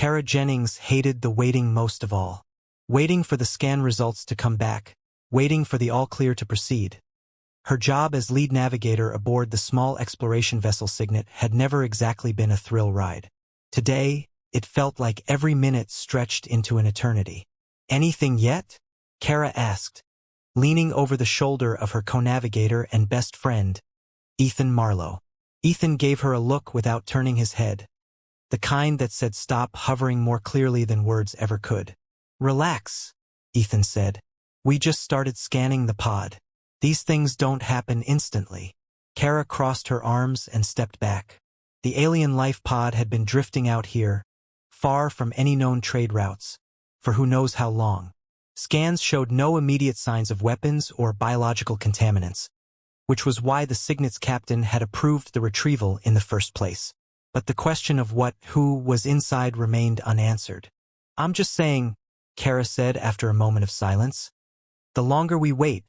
Kara Jennings hated the waiting most of all. Waiting for the scan results to come back. Waiting for the all-clear to proceed. Her job as lead navigator aboard the small exploration vessel Signet had never exactly been a thrill ride. Today, it felt like every minute stretched into an eternity. "Anything yet?" Kara asked, leaning over the shoulder of her co-navigator and best friend, Ethan Marlowe. Ethan gave her a look without turning his head. The kind that said stop hovering more clearly than words ever could. "Relax," Ethan said. "We just started scanning the pod. These things don't happen instantly." Kara crossed her arms and stepped back. The alien life pod had been drifting out here, far from any known trade routes, for who knows how long. Scans showed no immediate signs of weapons or biological contaminants, which was why the Signet's captain had approved the retrieval in the first place. But the question of who was inside remained unanswered. "I'm just saying," Kara said after a moment of silence. "The longer we wait,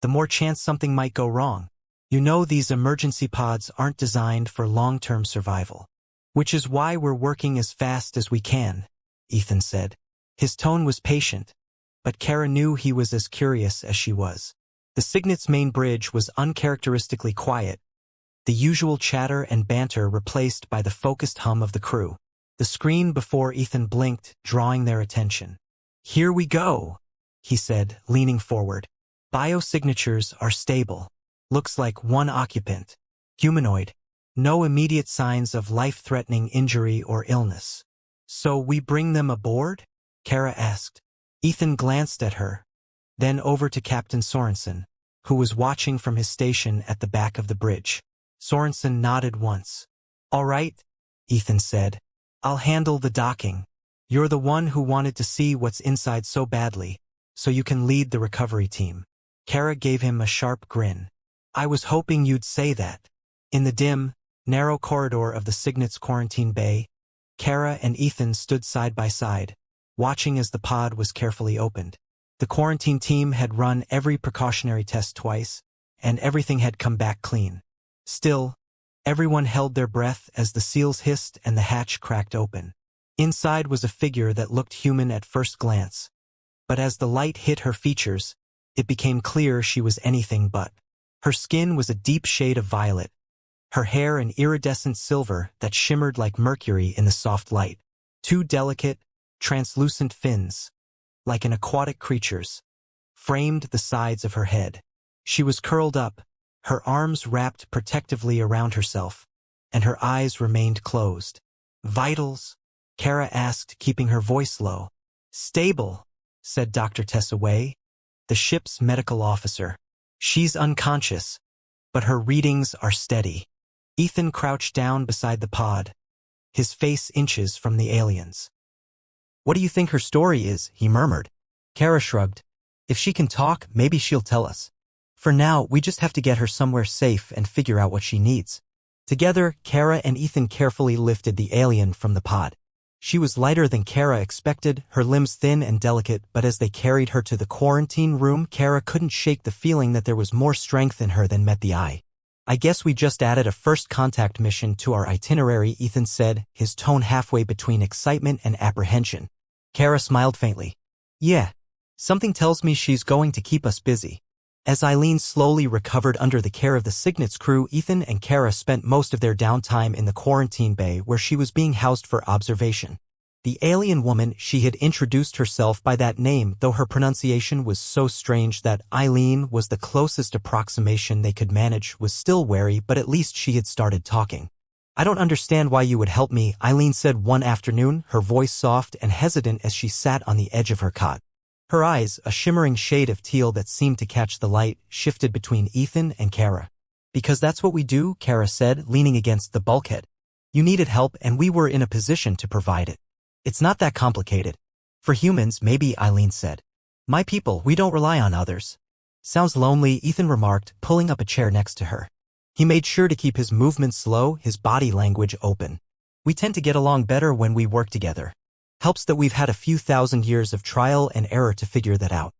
the more chance something might go wrong. You know, these emergency pods aren't designed for long-term survival. Which is why we're working as fast as we can," Ethan said. His tone was patient, but Kara knew he was as curious as she was. The Signet's main bridge was uncharacteristically quiet, the usual chatter and banter replaced by the focused hum of the crew. The screen before Ethan blinked, drawing their attention. "Here we go," he said, leaning forward. "Biosignatures are stable. Looks like one occupant. Humanoid. No immediate signs of life-threatening injury or illness." "So we bring them aboard?" Kara asked. Ethan glanced at her, then over to Captain Sorensen, who was watching from his station at the back of the bridge. Sorensen nodded once. "All right," Ethan said. "I'll handle the docking. You're the one who wanted to see what's inside so badly, so you can lead the recovery team." Kara gave him a sharp grin. "I was hoping you'd say that." In the dim, narrow corridor of the Signet's quarantine bay, Kara and Ethan stood side by side, watching as the pod was carefully opened. The quarantine team had run every precautionary test twice, and everything had come back clean. Still, everyone held their breath as the seals hissed and the hatch cracked open. Inside was a figure that looked human at first glance, but as the light hit her features, it became clear she was anything but. Her skin was a deep shade of violet, her hair an iridescent silver that shimmered like mercury in the soft light. Two delicate, translucent fins, like an aquatic creature's, framed the sides of her head. She was curled up, her arms wrapped protectively around herself, and her eyes remained closed. "Vitals?" Kara asked, keeping her voice low. "Stable," said Dr. Tessa Way, the ship's medical officer. "She's unconscious, but her readings are steady." Ethan crouched down beside the pod, his face inches from the aliens. "What do you think her story is?" he murmured. Kara shrugged. "If she can talk, maybe she'll tell us. For now, we just have to get her somewhere safe and figure out what she needs." Together, Kara and Ethan carefully lifted the alien from the pod. She was lighter than Kara expected, her limbs thin and delicate, but as they carried her to the quarantine room, Kara couldn't shake the feeling that there was more strength in her than met the eye. "I guess we just added a first contact mission to our itinerary," Ethan said, his tone halfway between excitement and apprehension. Kara smiled faintly. "Yeah, something tells me she's going to keep us busy." As Eileen slowly recovered under the care of the Signet's crew, Ethan and Kara spent most of their downtime in the quarantine bay where she was being housed for observation. The alien woman, she had introduced herself by that name, though her pronunciation was so strange that Eileen was the closest approximation they could manage, was still wary, but at least she had started talking. "I don't understand why you would help me," Eileen said one afternoon, her voice soft and hesitant as she sat on the edge of her cot. Her eyes, a shimmering shade of teal that seemed to catch the light, shifted between Ethan and Kara. "Because that's what we do," Kara said, leaning against the bulkhead. "You needed help and we were in a position to provide it. It's not that complicated." "For humans, maybe," Eileen said. "My people, we don't rely on others." "Sounds lonely," Ethan remarked, pulling up a chair next to her. He made sure to keep his movements slow, his body language open. "We tend to get along better when we work together. Helps that we've had a few thousand years of trial and error to figure that out."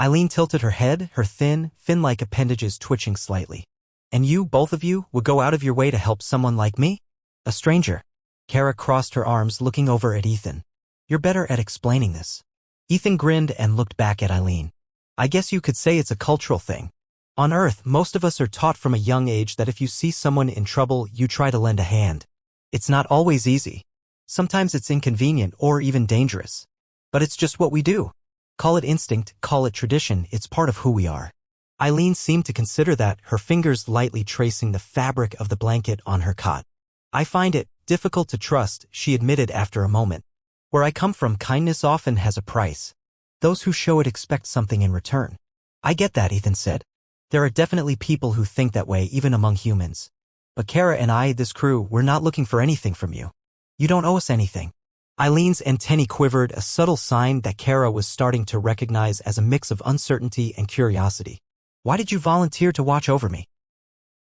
Eileen tilted her head, her thin, fin-like appendages twitching slightly. "And you, both of you, would go out of your way to help someone like me? A stranger?" Kara crossed her arms, looking over at Ethan. You're better at explaining this. Ethan grinned and looked back at Eileen. I guess you could say it's a cultural thing. On Earth, most of us are taught from a young age that if you see someone in trouble, you try to lend a hand. It's not always easy. Sometimes it's inconvenient or even dangerous. But it's just what we do. Call it instinct, call it tradition, it's part of who we are. Eileen seemed to consider that, her fingers lightly tracing the fabric of the blanket on her cot. I find it difficult to trust, she admitted after a moment. Where I come from, kindness often has a price. Those who show it expect something in return. I get that, Ethan said. There are definitely people who think that way, even among humans. But Kara and I, this crew, we're not looking for anything from you. You don't owe us anything. Eileen's antennae quivered, a subtle sign that Kara was starting to recognize as a mix of uncertainty and curiosity. Why did you volunteer to watch over me?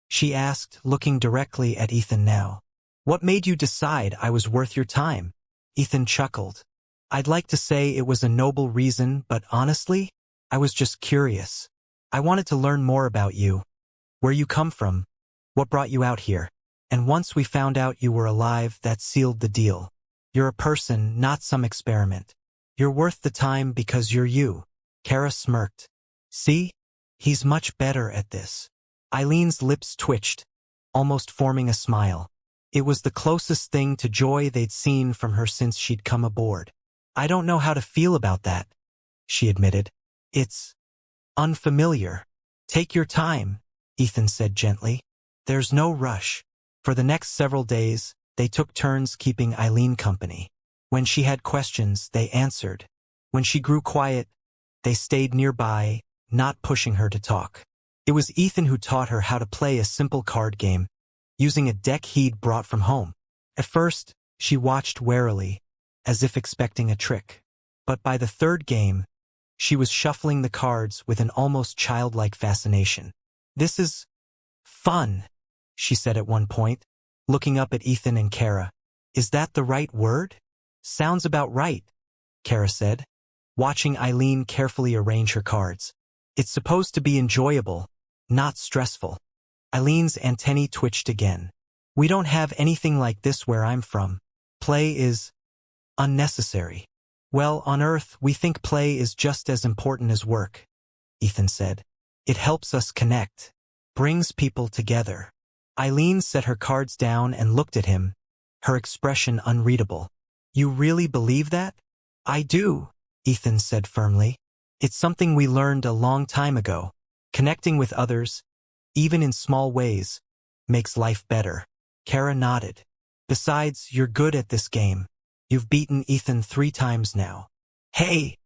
She asked, looking directly at Ethan now. What made you decide I was worth your time? Ethan chuckled. I'd like to say it was a noble reason, but honestly, I was just curious. I wanted to learn more about you, where you come from, what brought you out here. And once we found out you were alive, that sealed the deal. You're a person, not some experiment. You're worth the time because you're you. Kara smirked. See? He's much better at this. Eileen's lips twitched, almost forming a smile. It was the closest thing to joy they'd seen from her since she'd come aboard. I don't know how to feel about that, she admitted. It's unfamiliar. Take your time, Ethan said gently. There's no rush. For the next several days, they took turns keeping Eileen company. When she had questions, they answered. When she grew quiet, they stayed nearby, not pushing her to talk. It was Ethan who taught her how to play a simple card game, using a deck he'd brought from home. At first, she watched warily, as if expecting a trick. But by the third game, she was shuffling the cards with an almost childlike fascination. This is fun, she said at one point, looking up at Ethan and Kara. Is that the right word? Sounds about right, Kara said, watching Eileen carefully arrange her cards. It's supposed to be enjoyable, not stressful. Eileen's antennae twitched again. We don't have anything like this where I'm from. Play is unnecessary. Well, on Earth, we think play is just as important as work, Ethan said. It helps us connect, brings people together. Eileen set her cards down and looked at him, her expression unreadable. You really believe that? I do, Ethan said firmly. It's something we learned a long time ago. Connecting with others, even in small ways, makes life better. Kara nodded. Besides, you're good at this game. You've beaten Ethan 3 times now. Hey,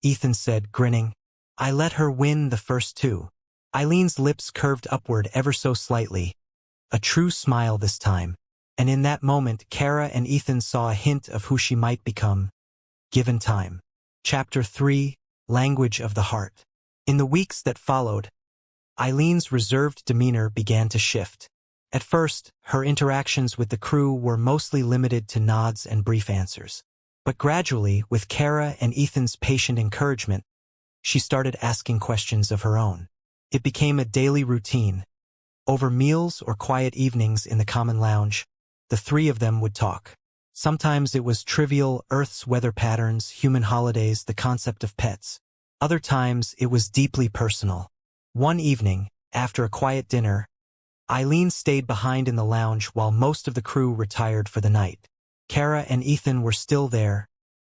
Ethan said, grinning. I let her win the first 2. Eileen's lips curved upward ever so slightly. A true smile this time. And in that moment, Kara and Ethan saw a hint of who she might become, given time. Chapter 3, Language of the Heart. In the weeks that followed, Eileen's reserved demeanor began to shift. At first, her interactions with the crew were mostly limited to nods and brief answers. But gradually, with Kara and Ethan's patient encouragement, she started asking questions of her own. It became a daily routine. Over meals or quiet evenings in the common lounge, the 3 of them would talk. Sometimes it was trivial, Earth's weather patterns, human holidays, the concept of pets. Other times, it was deeply personal. One evening, after a quiet dinner, Eileen stayed behind in the lounge while most of the crew retired for the night. Kara and Ethan were still there,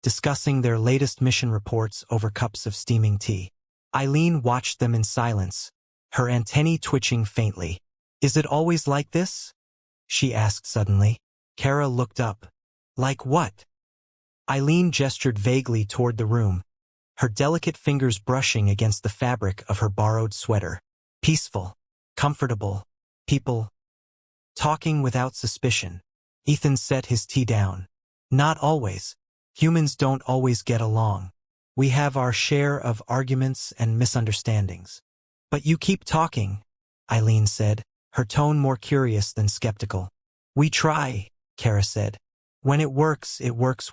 discussing their latest mission reports over cups of steaming tea. Eileen watched them in silence, her antennae twitching faintly. Is it always like this? She asked suddenly. Kara looked up. Like what? Eileen gestured vaguely toward the room, her delicate fingers brushing against the fabric of her borrowed sweater. Peaceful, comfortable, people talking without suspicion. Ethan set his tea down. Not always. Humans don't always get along. We have our share of arguments and misunderstandings. But you keep talking, Eileen said, her tone more curious than skeptical. We try, Kara said. When it works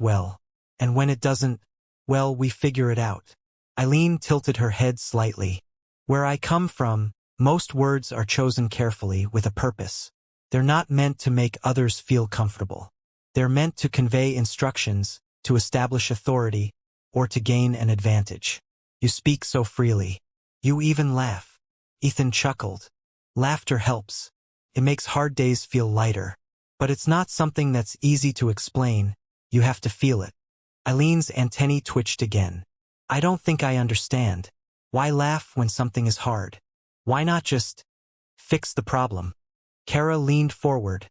well. And when it doesn't, well, we figure it out. Eileen tilted her head slightly. Where I come from, most words are chosen carefully with a purpose. They're not meant to make others feel comfortable. They're meant to convey instructions, to establish authority, or to gain an advantage. You speak so freely. You even laugh. Ethan chuckled. Laughter helps. It makes hard days feel lighter. But it's not something that's easy to explain. You have to feel it. Eileen's antennae twitched again. I don't think I understand. Why laugh when something is hard? Why not just fix the problem? Kara leaned forward,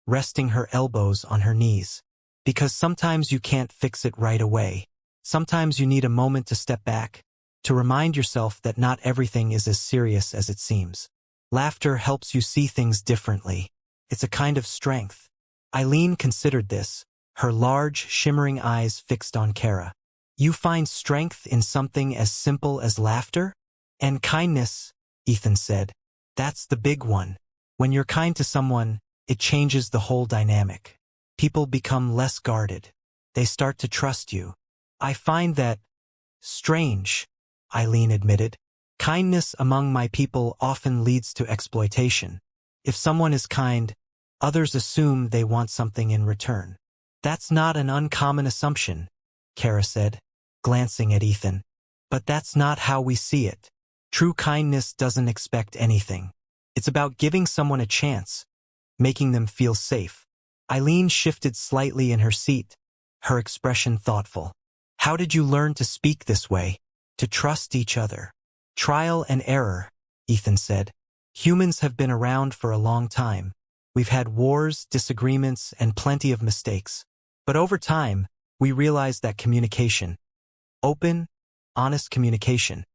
resting her elbows on her knees. Because sometimes you can't fix it right away. Sometimes you need a moment to step back, to remind yourself that not everything is as serious as it seems. Laughter helps you see things differently. It's a kind of strength. Eileen considered this, her large, shimmering eyes fixed on Kara. You find strength in something as simple as laughter? And kindness, Ethan said. That's the big one. When you're kind to someone, it changes the whole dynamic. People become less guarded. They start to trust you. I find that strange, Eileen admitted. Kindness among my people often leads to exploitation. If someone is kind, others assume they want something in return. That's not an uncommon assumption, Kara said, glancing at Ethan. But that's not how we see it. True kindness doesn't expect anything. It's about giving someone a chance, making them feel safe. Eileen shifted slightly in her seat, her expression thoughtful. How did you learn to speak this way? To trust each other? Trial and error, Ethan said. Humans have been around for a long time. We've had wars, disagreements, and plenty of mistakes. But over time, we realized that communication, open, honest communication,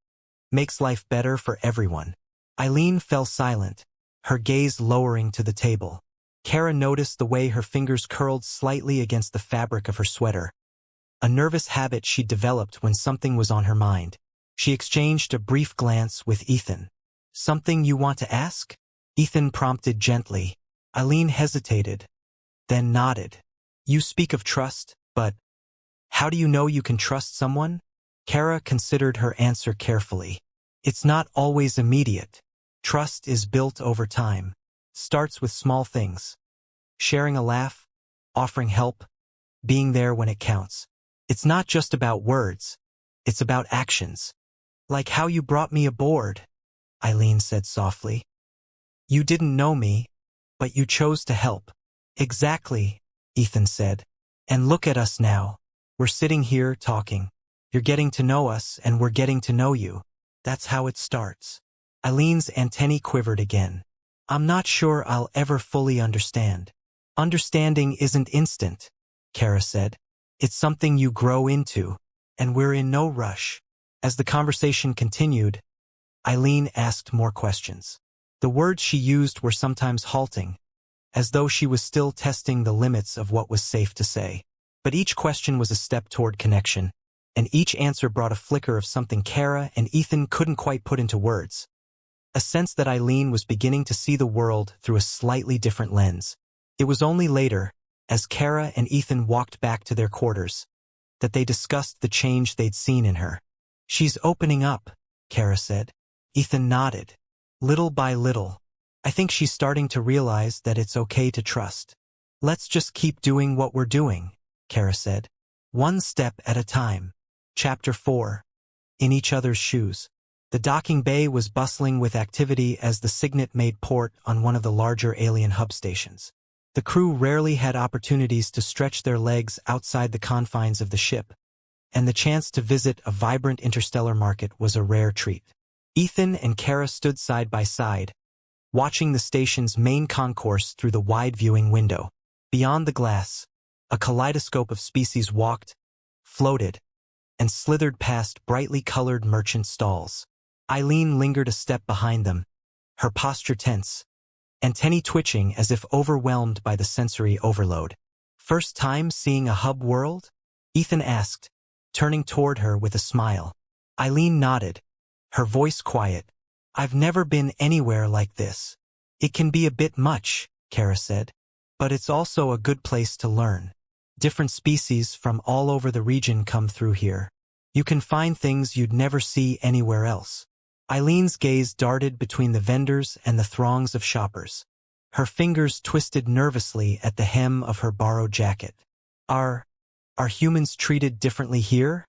makes life better for everyone. Eileen fell silent, her gaze lowering to the table. Kara noticed the way her fingers curled slightly against the fabric of her sweater, a nervous habit she'd developed when something was on her mind. She exchanged a brief glance with Ethan. Something you want to ask? Ethan prompted gently. Eileen hesitated, then nodded. You speak of trust, but how do you know you can trust someone? Kara considered her answer carefully. It's not always immediate. Trust is built over time. Starts with small things. Sharing a laugh, offering help, being there when it counts. It's not just about words. It's about actions. Like how you brought me aboard, Eileen said softly. You didn't know me, but you chose to help. Exactly, Ethan said. And look at us now. We're sitting here talking. You're getting to know us and we're getting to know you. That's how it starts. Eileen's antennae quivered again. I'm not sure I'll ever fully understand. Understanding isn't instant, Kara said. It's something you grow into, and we're in no rush. As the conversation continued, Eileen asked more questions. The words she used were sometimes halting, as though she was still testing the limits of what was safe to say. But each question was a step toward connection, and each answer brought a flicker of something Kara and Ethan couldn't quite put into words. A sense that Eileen was beginning to see the world through a slightly different lens. It was only later, as Kara and Ethan walked back to their quarters, that they discussed the change they'd seen in her. She's opening up, Kara said. Ethan nodded. Little by little. I think she's starting to realize that it's okay to trust. Let's just keep doing what we're doing, Kara said. One step at a time. Chapter 4. In each other's shoes. The docking bay was bustling with activity as the Signet made port on one of the larger alien hub stations. The crew rarely had opportunities to stretch their legs outside the confines of the ship, and the chance to visit a vibrant interstellar market was a rare treat. Ethan and Kara stood side by side, watching the station's main concourse through the wide viewing window. Beyond the glass, a kaleidoscope of species walked, floated, and slithered past brightly colored merchant stalls. Eileen lingered a step behind them, her posture tense, antennae twitching as if overwhelmed by the sensory overload. First time seeing a hub world? Ethan asked, turning toward her with a smile. Eileen nodded, her voice quiet. I've never been anywhere like this. It can be a bit much, Kara said, but it's also a good place to learn. Different species from all over the region come through here. You can find things you'd never see anywhere else. Eileen's gaze darted between the vendors and the throngs of shoppers. Her fingers twisted nervously at the hem of her borrowed jacket. Are Are humans treated differently here?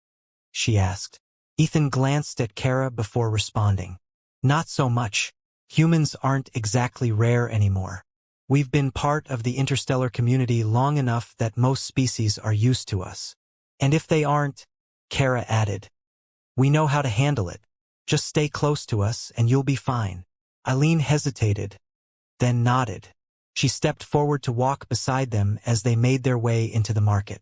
She asked. Ethan glanced at Kara before responding. Not so much. Humans aren't exactly rare anymore. We've been part of the interstellar community long enough that most species are used to us. And if they aren't, Kara added, we know how to handle it. Just stay close to us and you'll be fine. Eileen hesitated, then nodded. She stepped forward to walk beside them as they made their way into the market.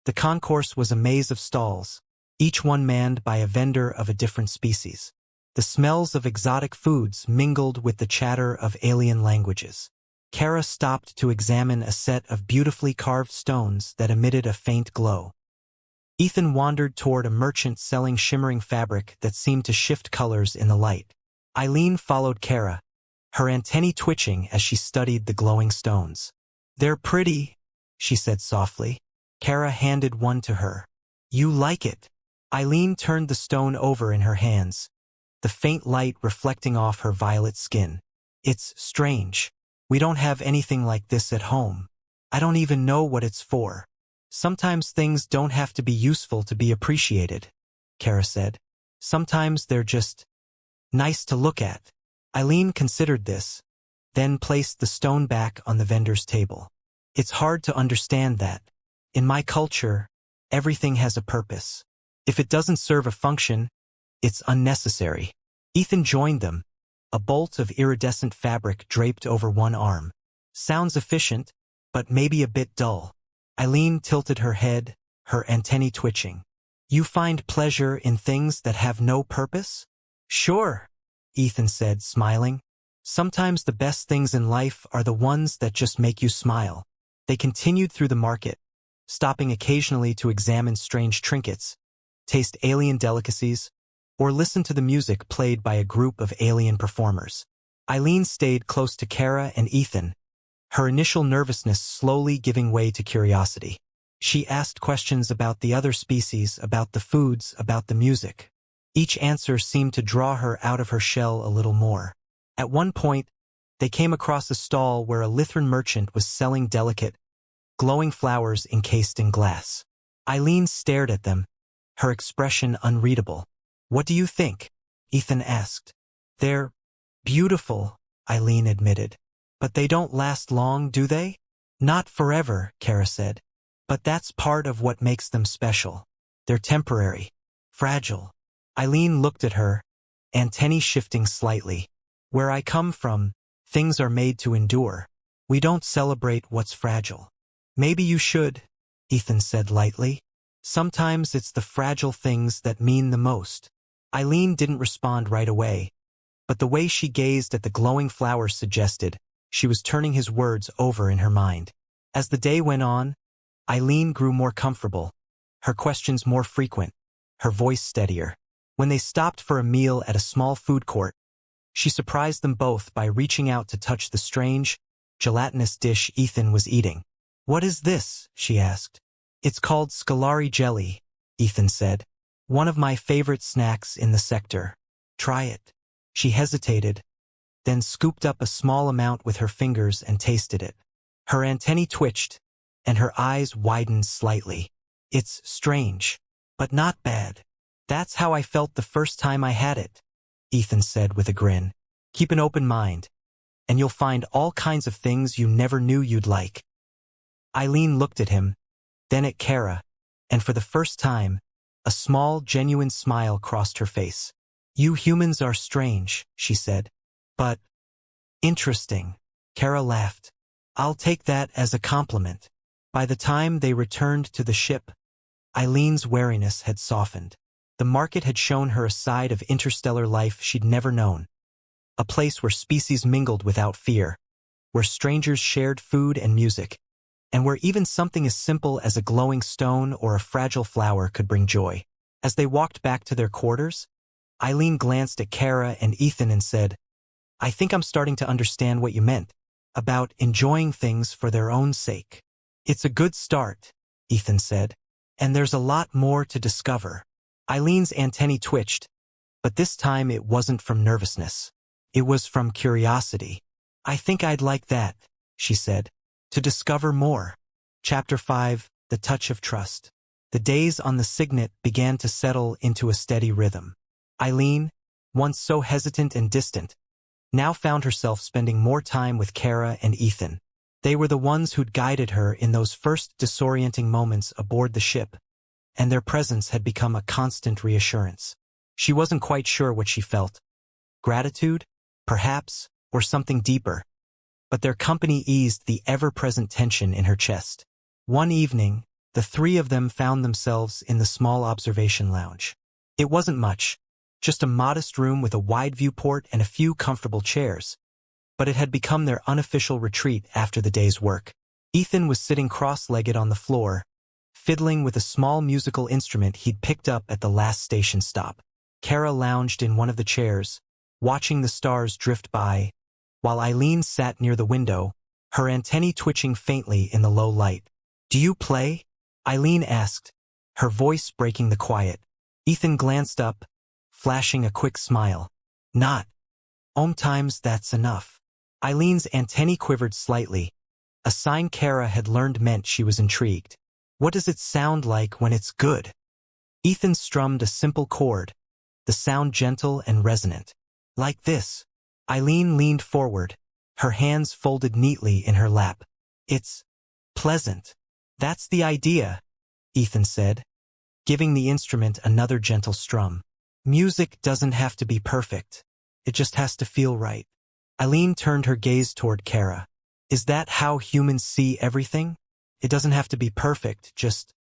The concourse was a maze of stalls, each one manned by a vendor of a different species. The smells of exotic foods mingled with the chatter of alien languages. Kara stopped to examine a set of beautifully carved stones that emitted a faint glow. Ethan wandered toward a merchant selling shimmering fabric that seemed to shift colors in the light. Eileen followed Kara, her antennae twitching as she studied the glowing stones. They're pretty, she said softly. Kara handed one to her. You like it? Eileen turned the stone over in her hands, the faint light reflecting off her violet skin. It's strange. We don't have anything like this at home. I don't even know what it's for. Sometimes things don't have to be useful to be appreciated, Kara said. Sometimes they're just nice to look at. Eileen considered this, then placed the stone back on the vendor's table. It's hard to understand that. In my culture, everything has a purpose. If it doesn't serve a function, it's unnecessary. Ethan joined them, a bolt of iridescent fabric draped over one arm. Sounds efficient, but maybe a bit dull. Eileen tilted her head, her antennae twitching. You find pleasure in things that have no purpose? Sure, Ethan said, smiling. Sometimes the best things in life are the ones that just make you smile. They continued through the market, stopping occasionally to examine strange trinkets, taste alien delicacies, or listen to the music played by a group of alien performers. Eileen stayed close to Kara and Ethan, her initial nervousness slowly giving way to curiosity. She asked questions about the other species, about the foods, about the music. Each answer seemed to draw her out of her shell a little more. At one point, they came across a stall where a Lythran merchant was selling delicate, glowing flowers encased in glass. Eileen stared at them, her expression unreadable. What do you think? Ethan asked. They're beautiful, Eileen admitted. But they don't last long, do they? Not forever, Kara said. But that's part of what makes them special. They're temporary, fragile. Eileen looked at her, antennae shifting slightly. Where I come from, things are made to endure. We don't celebrate what's fragile. Maybe you should, Ethan said lightly. Sometimes it's the fragile things that mean the most. Eileen didn't respond right away, but the way she gazed at the glowing flowers suggested she was turning his words over in her mind. As the day went on, Eileen grew more comfortable, her questions more frequent, her voice steadier. When they stopped for a meal at a small food court, she surprised them both by reaching out to touch the strange, gelatinous dish Ethan was eating. What is this? She asked. It's called Scolari jelly, Ethan said. One of my favorite snacks in the sector. Try it. She hesitated, then scooped up a small amount with her fingers and tasted it. Her antennae twitched, and her eyes widened slightly. It's strange, but not bad. That's how I felt the first time I had it, Ethan said with a grin. Keep an open mind, and you'll find all kinds of things you never knew you'd like. Eileen looked at him, then at Kara, and for the first time, a small, genuine smile crossed her face. You humans are strange, she said. But interesting. Kara laughed. I'll take that as a compliment. By the time they returned to the ship, Eileen's wariness had softened. The market had shown her a side of interstellar life she'd never known. A place where species mingled without fear, where strangers shared food and music, and where even something as simple as a glowing stone or a fragile flower could bring joy. As they walked back to their quarters, Eileen glanced at Kara and Ethan and said, I think I'm starting to understand what you meant about enjoying things for their own sake. It's a good start, Ethan said, and there's a lot more to discover. Eileen's antennae twitched, but this time it wasn't from nervousness. It was from curiosity. I think I'd like that, she said, to discover more. Chapter 5, The Touch of Trust. The days on the signet began to settle into a steady rhythm. Eileen, once so hesitant and distant, now found herself spending more time with Kara and Ethan. They were the ones who'd guided her in those first disorienting moments aboard the ship, and their presence had become a constant reassurance. She wasn't quite sure what she felt. Gratitude, perhaps, or something deeper. But their company eased the ever-present tension in her chest. One evening, the three of them found themselves in the small observation lounge. It wasn't much, just a modest room with a wide viewport and a few comfortable chairs. But it had become their unofficial retreat after the day's work. Ethan was sitting cross-legged on the floor, fiddling with a small musical instrument he'd picked up at the last station stop. Kara lounged in one of the chairs, watching the stars drift by, while Eileen sat near the window, her antennae twitching faintly in the low light. "Do you play?" Eileen asked, her voice breaking the quiet. Ethan glanced up, flashing a quick smile. "Not. Sometimes that's enough." Eileen's antennae quivered slightly, a sign Kara had learned meant she was intrigued. "What does it sound like when it's good?" Ethan strummed a simple chord, the sound gentle and resonant. "Like this." Eileen leaned forward, her hands folded neatly in her lap. "It's pleasant." "That's the idea," Ethan said, giving the instrument another gentle strum. "Music doesn't have to be perfect. It just has to feel right." Eileen turned her gaze toward Kara. "Is that how humans see everything? It doesn't have to be perfect, just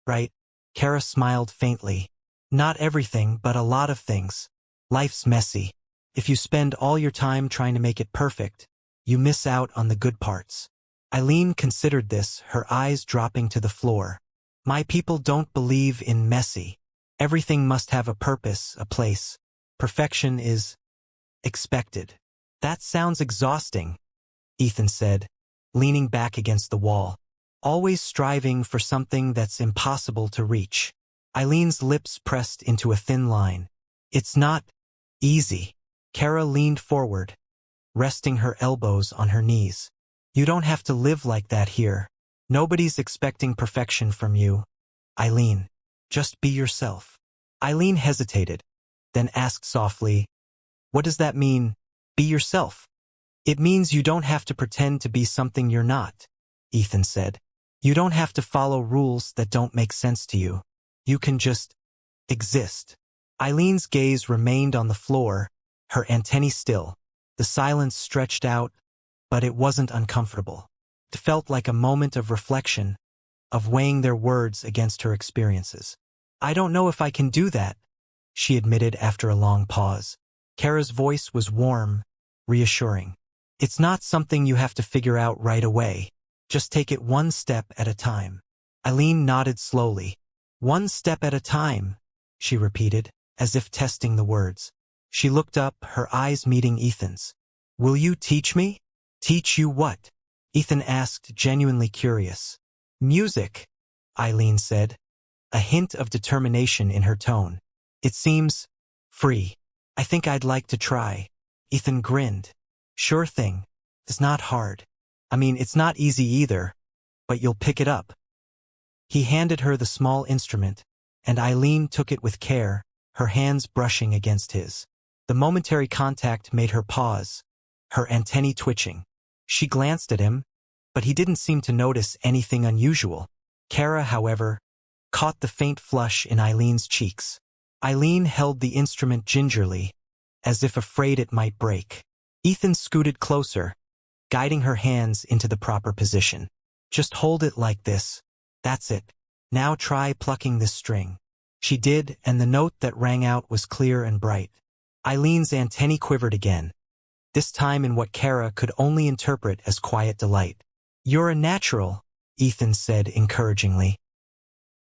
right?" Kara smiled faintly. "Not everything, but a lot of things. Life's messy. If you spend all your time trying to make it perfect, you miss out on the good parts." Eileen considered this, her eyes dropping to the floor. "My people don't believe in messy. Everything must have a purpose, a place. Perfection is expected." "That sounds exhausting," Ethan said, leaning back against the wall. "Always striving for something that's impossible to reach." Eileen's lips pressed into a thin line. "It's not easy." Kara leaned forward, resting her elbows on her knees. "You don't have to live like that here. Nobody's expecting perfection from you, Eileen. Just be yourself." Eileen hesitated, then asked softly, "What does that mean, be yourself?" "It means you don't have to pretend to be something you're not," Ethan said. "You don't have to follow rules that don't make sense to you. You can just exist." Eileen's gaze remained on the floor, her antennae still. The silence stretched out, but it wasn't uncomfortable. It felt like a moment of reflection, of weighing their words against her experiences. "I don't know if I can do that," she admitted after a long pause. Kara's voice was warm, reassuring. "It's not something you have to figure out right away. Just take it one step at a time." Eileen nodded slowly. "One step at a time," she repeated, as if testing the words. She looked up, her eyes meeting Ethan's. "Will you teach me?" "Teach you what?" Ethan asked, genuinely curious. "Music," Eileen said, a hint of determination in her tone. "It seems free. I think I'd like to try." Ethan grinned. "Sure thing. It's not hard. I mean, it's not easy either, but you'll pick it up." He handed her the small instrument, and Eileen took it with care, her hands brushing against his. The momentary contact made her pause, her antennae twitching. She glanced at him, but he didn't seem to notice anything unusual. Kara, however, caught the faint flush in Eileen's cheeks. Eileen held the instrument gingerly, as if afraid it might break. Ethan scooted closer, guiding her hands into the proper position. "Just hold it like this. That's it. Now try plucking this string." She did, and the note that rang out was clear and bright. Eileen's antennae quivered again, this time in what Kara could only interpret as quiet delight. "You're a natural," Ethan said encouragingly.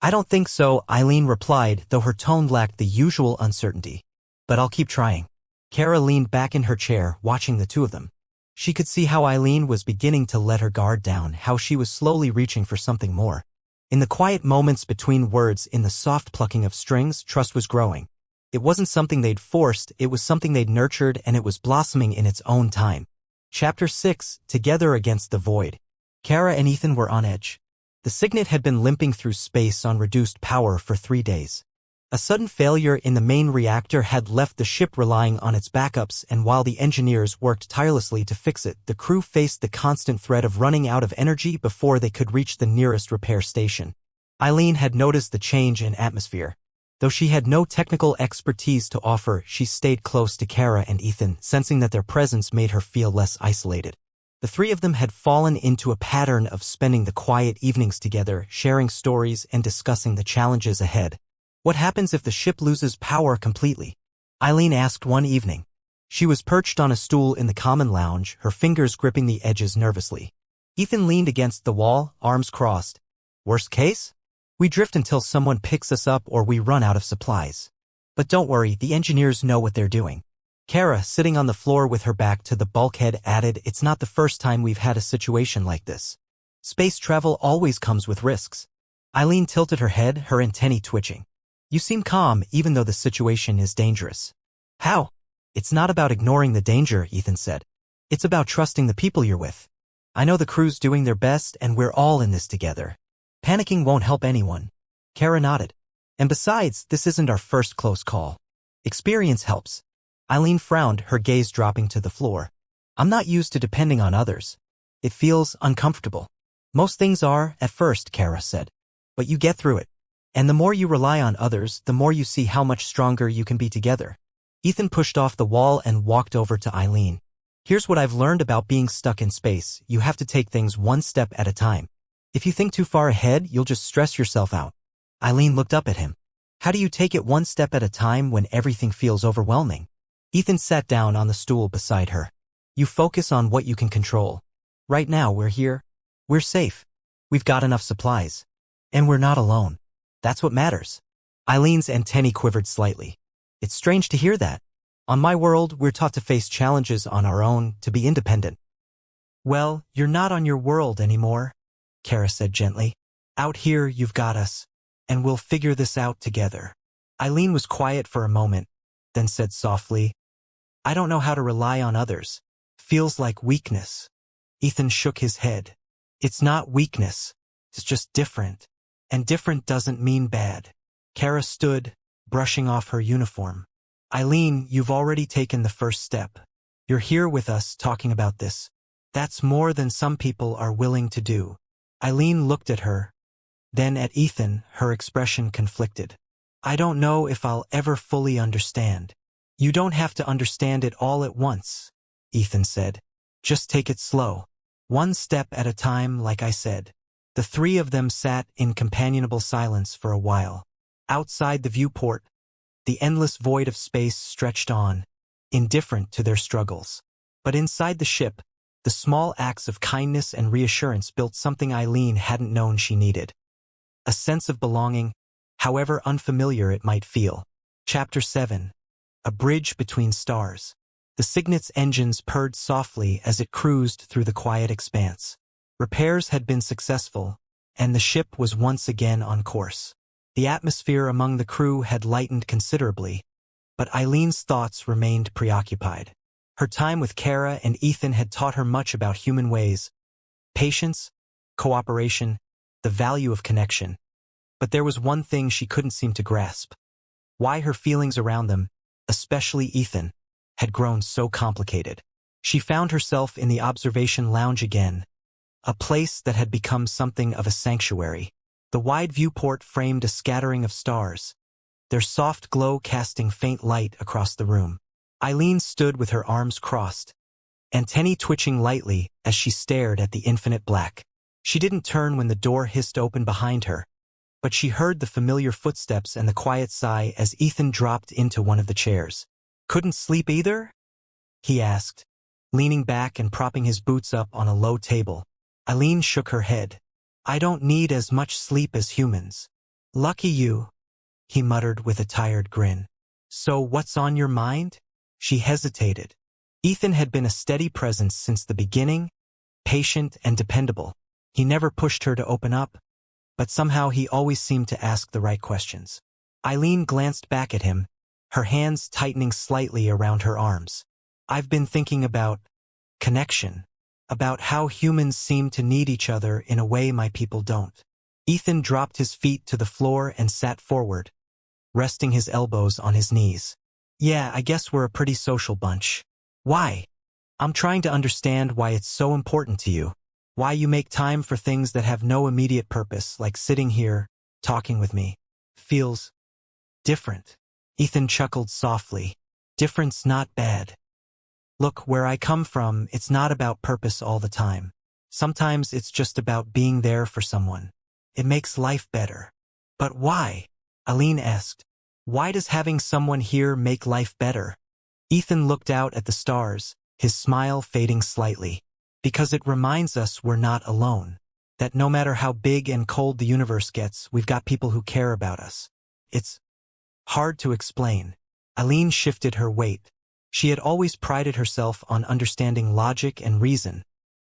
"I don't think so," Eileen replied, though her tone lacked the usual uncertainty. "But I'll keep trying." Kara leaned back in her chair, watching the two of them. She could see how Eileen was beginning to let her guard down, how she was slowly reaching for something more. In the quiet moments between words, in the soft plucking of strings, trust was growing. It wasn't something they'd forced, it was something they'd nurtured, and it was blossoming in its own time. Chapter 6, Together Against the Void. Kara and Ethan were on edge. The Signet had been limping through space on reduced power for 3 days. A sudden failure in the main reactor had left the ship relying on its backups, and while the engineers worked tirelessly to fix it, the crew faced the constant threat of running out of energy before they could reach the nearest repair station. Eileen had noticed the change in atmosphere. Though she had no technical expertise to offer, she stayed close to Kara and Ethan, sensing that their presence made her feel less isolated. The three of them had fallen into a pattern of spending the quiet evenings together, sharing stories and discussing the challenges ahead. What happens if the ship loses power completely? Eileen asked one evening. She was perched on a stool in the common lounge, her fingers gripping the edges nervously. Ethan leaned against the wall, arms crossed. Worst case? We drift until someone picks us up or we run out of supplies. But don't worry, the engineers know what they're doing. Kara, sitting on the floor with her back to the bulkhead, added, It's not the first time we've had a situation like this. Space travel always comes with risks. Eileen tilted her head, her antennae twitching. You seem calm, even though the situation is dangerous. How? It's not about ignoring the danger, Ethan said. It's about trusting the people you're with. I know the crew's doing their best and we're all in this together. Panicking won't help anyone. Kara nodded. And besides, this isn't our first close call. Experience helps. Eileen frowned, her gaze dropping to the floor. I'm not used to depending on others. It feels uncomfortable. Most things are, at first, Kara said. But you get through it. And the more you rely on others, the more you see how much stronger you can be together. Ethan pushed off the wall and walked over to Eileen. Here's what I've learned about being stuck in space. You have to take things one step at a time. If you think too far ahead, you'll just stress yourself out. Eileen looked up at him. How do you take it one step at a time when everything feels overwhelming? Ethan sat down on the stool beside her. You focus on what you can control. Right now, we're here. We're safe. We've got enough supplies. And we're not alone. That's what matters. Eileen's antennae quivered slightly. It's strange to hear that. On my world, we're taught to face challenges on our own, to be independent. Well, you're not on your world anymore, Kara said gently. Out here, you've got us. And we'll figure this out together. Eileen was quiet for a moment, then said softly, I don't know how to rely on others. Feels like weakness. Ethan shook his head. It's not weakness. It's just different. And different doesn't mean bad. Kara stood, brushing off her uniform. Eileen, you've already taken the first step. You're here with us talking about this. That's more than some people are willing to do. Eileen looked at her, then at Ethan, her expression conflicted. I don't know if I'll ever fully understand. You don't have to understand it all at once, Ethan said. Just take it slow. One step at a time, like I said. The three of them sat in companionable silence for a while. Outside the viewport, the endless void of space stretched on, indifferent to their struggles. But inside the ship, the small acts of kindness and reassurance built something Eileen hadn't known she needed. A sense of belonging, however unfamiliar it might feel. Chapter 7. A Bridge Between Stars. The Cygnet's engines purred softly as it cruised through the quiet expanse. Repairs had been successful, and the ship was once again on course. The atmosphere among the crew had lightened considerably, but Eileen's thoughts remained preoccupied. Her time with Kara and Ethan had taught her much about human ways, patience, cooperation, the value of connection. But there was one thing she couldn't seem to grasp. Why her feelings around them, especially Ethan, had grown so complicated. She found herself in the observation lounge again, a place that had become something of a sanctuary. The wide viewport framed a scattering of stars, their soft glow casting faint light across the room. Eileen stood with her arms crossed, antennae twitching lightly as she stared at the infinite black. She didn't turn when the door hissed open behind her, but she heard the familiar footsteps and the quiet sigh as Ethan dropped into one of the chairs. Couldn't sleep either? He asked, leaning back and propping his boots up on a low table. Eileen shook her head. I don't need as much sleep as humans. Lucky you, he muttered with a tired grin. So what's on your mind? She hesitated. Ethan had been a steady presence since the beginning, patient and dependable. He never pushed her to open up, but somehow he always seemed to ask the right questions. Eileen glanced back at him, her hands tightening slightly around her arms. I've been thinking about connection, about how humans seem to need each other in a way my people don't. Ethan dropped his feet to the floor and sat forward, resting his elbows on his knees. Yeah, I guess we're a pretty social bunch. Why? I'm trying to understand why it's so important to you. Why you make time for things that have no immediate purpose, like sitting here, talking with me. Feels different. Ethan chuckled softly. Different's not bad. Look, where I come from, it's not about purpose all the time. Sometimes it's just about being there for someone. It makes life better. But why? Aline asked. Why does having someone here make life better? Ethan looked out at the stars, his smile fading slightly. Because it reminds us we're not alone. That no matter how big and cold the universe gets, we've got people who care about us. It's hard to explain. Aline shifted her weight. She had always prided herself on understanding logic and reason,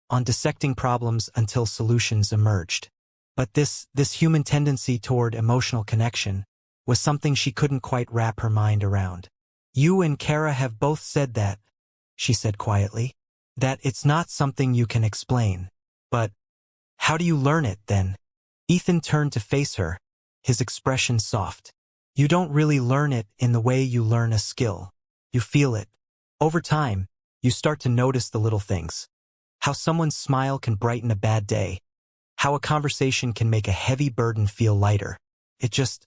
on dissecting problems until solutions emerged. But this human tendency toward emotional connection was something she couldn't quite wrap her mind around. You and Kara have both said that, she said quietly, that it's not something you can explain. But how do you learn it, then? Ethan turned to face her, his expression soft. You don't really learn it in the way you learn a skill. You feel it. Over time, you start to notice the little things. How someone's smile can brighten a bad day. How a conversation can make a heavy burden feel lighter. It just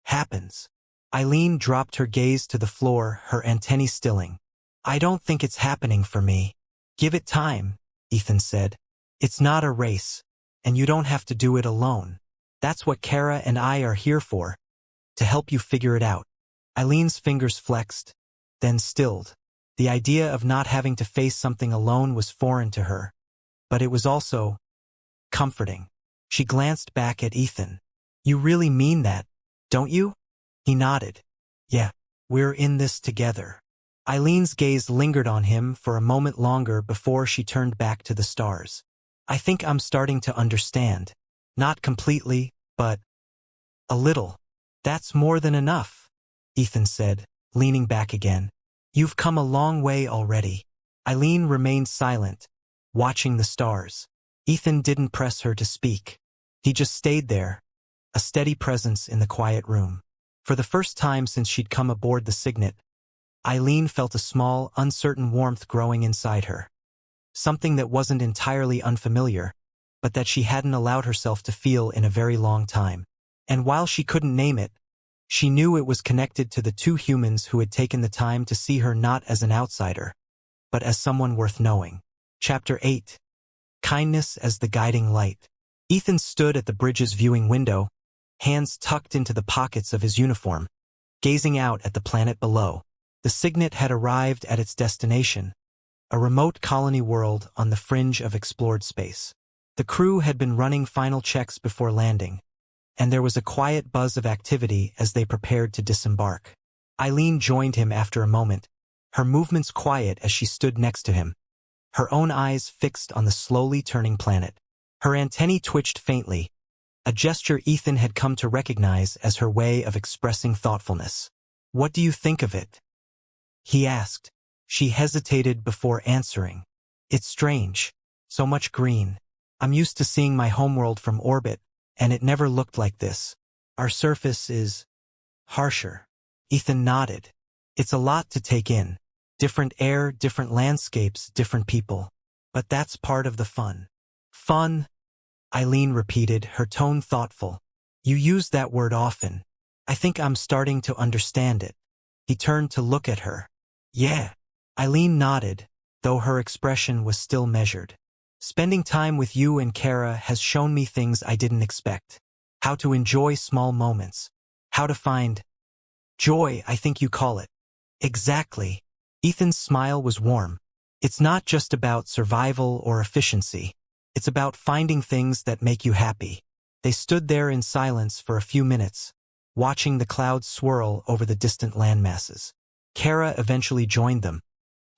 happens. Eileen dropped her gaze to the floor, her antennae stilling. I don't think it's happening for me. Give it time, Ethan said. It's not a race, and you don't have to do it alone. That's what Kara and I are here for, to help you figure it out. Eileen's fingers flexed, then stilled. The idea of not having to face something alone was foreign to her, but it was also comforting. She glanced back at Ethan. You really mean that, don't you? He nodded. Yeah, we're in this together. Eileen's gaze lingered on him for a moment longer before she turned back to the stars. I think I'm starting to understand. Not completely, but a little. That's more than enough, Ethan said, leaning back again. You've come a long way already. Eileen remained silent, watching the stars. Ethan didn't press her to speak. He just stayed there, a steady presence in the quiet room. For the first time since she'd come aboard the Signet, Eileen felt a small, uncertain warmth growing inside her. Something that wasn't entirely unfamiliar, but that she hadn't allowed herself to feel in a very long time. And while she couldn't name it, she knew it was connected to the two humans who had taken the time to see her not as an outsider, but as someone worth knowing. Chapter 8. Kindness as the Guiding Light. Ethan stood at the bridge's viewing window, hands tucked into the pockets of his uniform, gazing out at the planet below. The Signet had arrived at its destination, a remote colony world on the fringe of explored space. The crew had been running final checks before landing, and there was a quiet buzz of activity as they prepared to disembark. Eileen joined him after a moment, her movements quiet as she stood next to him, her own eyes fixed on the slowly turning planet. Her antennae twitched faintly, a gesture Ethan had come to recognize as her way of expressing thoughtfulness. What do you think of it? He asked. She hesitated before answering. It's strange. So much green. I'm used to seeing my homeworld from orbit, and it never looked like this. Our surface is harsher. Ethan nodded. It's a lot to take in. Different air, different landscapes, different people. But that's part of the fun. Fun? Eileen repeated, her tone thoughtful. You use that word often. I think I'm starting to understand it. He turned to look at her. Yeah. Eileen nodded, though her expression was still measured. Spending time with you and Kara has shown me things I didn't expect. How to enjoy small moments. How to find joy, I think you call it. Exactly. Ethan's smile was warm. It's not just about survival or efficiency. It's about finding things that make you happy. They stood there in silence for a few minutes, watching the clouds swirl over the distant landmasses. Kara eventually joined them,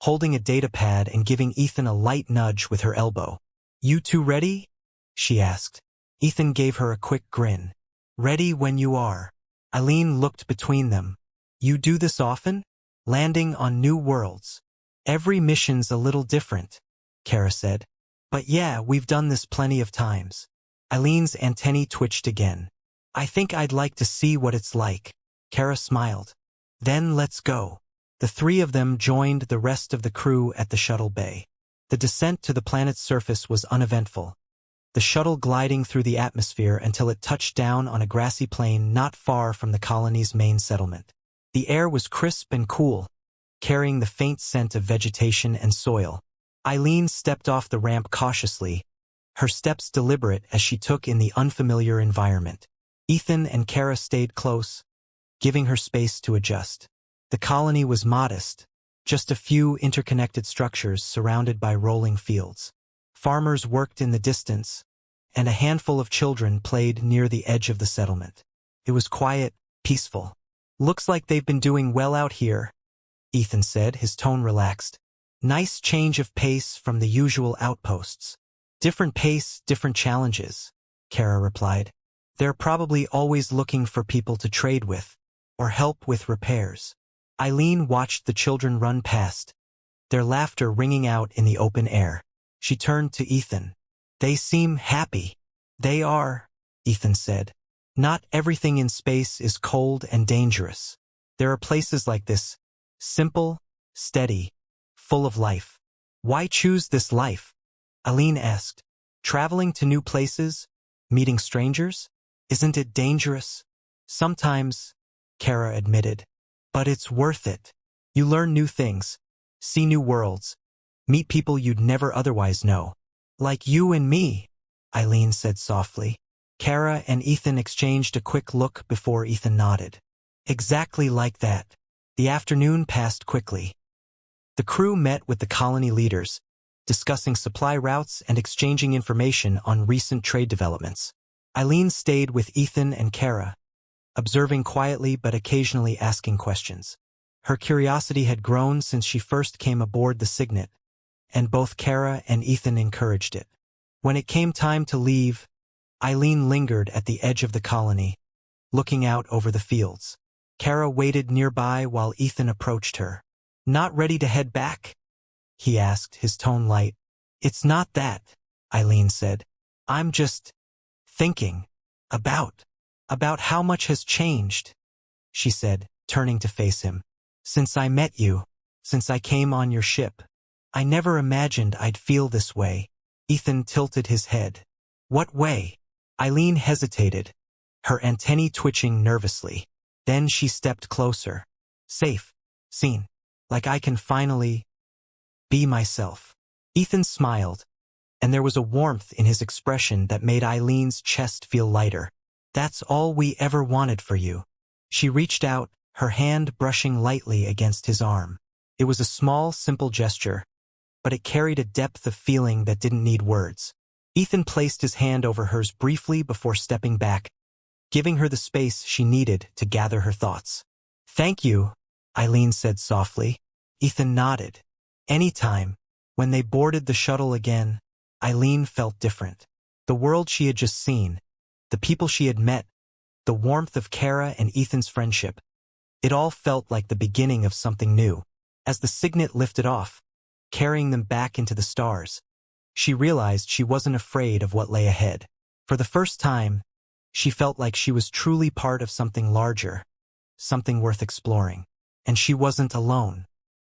holding a data pad and giving Ethan a light nudge with her elbow. You two ready? She asked. Ethan gave her a quick grin. Ready when you are. Eileen looked between them. You do this often? Landing on new worlds. Every mission's a little different, Kara said. But yeah, we've done this plenty of times. Eileen's antennae twitched again. I think I'd like to see what it's like. Kara smiled. Then let's go. The three of them joined the rest of the crew at the shuttle bay. The descent to the planet's surface was uneventful, the shuttle gliding through the atmosphere until it touched down on a grassy plain not far from the colony's main settlement. The air was crisp and cool, carrying the faint scent of vegetation and soil. Eileen stepped off the ramp cautiously, her steps deliberate as she took in the unfamiliar environment. Ethan and Kara stayed close, giving her space to adjust. The colony was modest, just a few interconnected structures surrounded by rolling fields. Farmers worked in the distance, and a handful of children played near the edge of the settlement. It was quiet, peaceful. Looks like they've been doing well out here, Ethan said, his tone relaxed. Nice change of pace from the usual outposts. Different pace, different challenges, Kara replied. They're probably always looking for people to trade with, or help with repairs. Eileen watched the children run past, their laughter ringing out in the open air. She turned to Ethan. They seem happy. They are, Ethan said. Not everything in space is cold and dangerous. There are places like this, simple, steady, full of life. Why choose this life? Eileen asked. Traveling to new places? Meeting strangers? Isn't it dangerous? Sometimes, Kara admitted. But it's worth it. You learn new things, see new worlds, meet people you'd never otherwise know. Like you and me, Eileen said softly. Kara and Ethan exchanged a quick look before Ethan nodded. Exactly like that. The afternoon passed quickly. The crew met with the colony leaders, discussing supply routes and exchanging information on recent trade developments. Eileen stayed with Ethan and Kara, observing quietly but occasionally asking questions. Her curiosity had grown since she first came aboard the Signet, and both Kara and Ethan encouraged it. When it came time to leave, Eileen lingered at the edge of the colony, looking out over the fields. Kara waited nearby while Ethan approached her. Not ready to head back? He asked, his tone light. It's not that, Eileen said. I'm just thinking about how much has changed, she said, turning to face him. Since I met you, since I came on your ship, I never imagined I'd feel this way. Ethan tilted his head. What way? Eileen hesitated, her antennae twitching nervously. Then she stepped closer. Safe, seen, like I can finally be myself. Ethan smiled, and there was a warmth in his expression that made Eileen's chest feel lighter. That's all we ever wanted for you. She reached out, her hand brushing lightly against his arm. It was a small, simple gesture, but it carried a depth of feeling that didn't need words. Ethan placed his hand over hers briefly before stepping back, giving her the space she needed to gather her thoughts. Thank you, Eileen said softly. Ethan nodded. Anytime. When they boarded the shuttle again, Eileen felt different. The world she had just seen, the people she had met, the warmth of Kara and Ethan's friendship, it all felt like the beginning of something new. As the Signet lifted off, carrying them back into the stars, she realized she wasn't afraid of what lay ahead. For the first time, she felt like she was truly part of something larger, something worth exploring. And she wasn't alone.